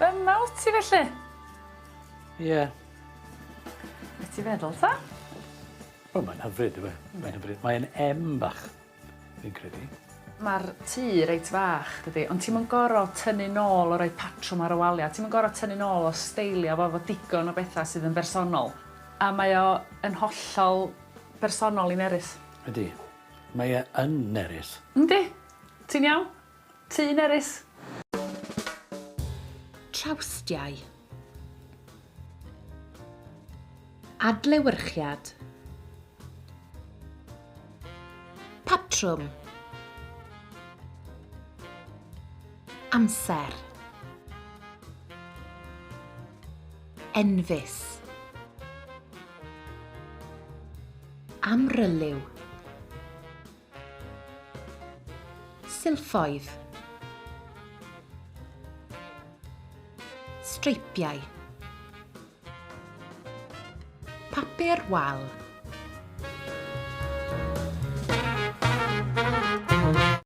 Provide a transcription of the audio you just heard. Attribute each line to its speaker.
Speaker 1: Yma wyt ti felly?
Speaker 2: Ie.
Speaker 1: Be ti feddwl ta?
Speaker 2: Wel, mae'n hyfryd, yw e? Mae'n hyfryd. Mae'n M bach, fi'n credu.
Speaker 1: Mae'r tŷ reit fach, dydy, ond ti'n mynd gorau tynnu nôl o roi patrwm ar y waliau. Ti'n mynd gorau tynnu nôl o steilio fo digon o bethau sydd yn bersonol. A mae o yn hollol bersonol i nerys.
Speaker 2: Ydy. Mae e yn nerys.
Speaker 1: Yndi? Ti'n iawn? Tŷ nerys.
Speaker 3: Trawstiau. Adlewyrchiad. Patrwm. Amser. Enfys. Amryliw. Silffoedd. Streipiau. Papur wal.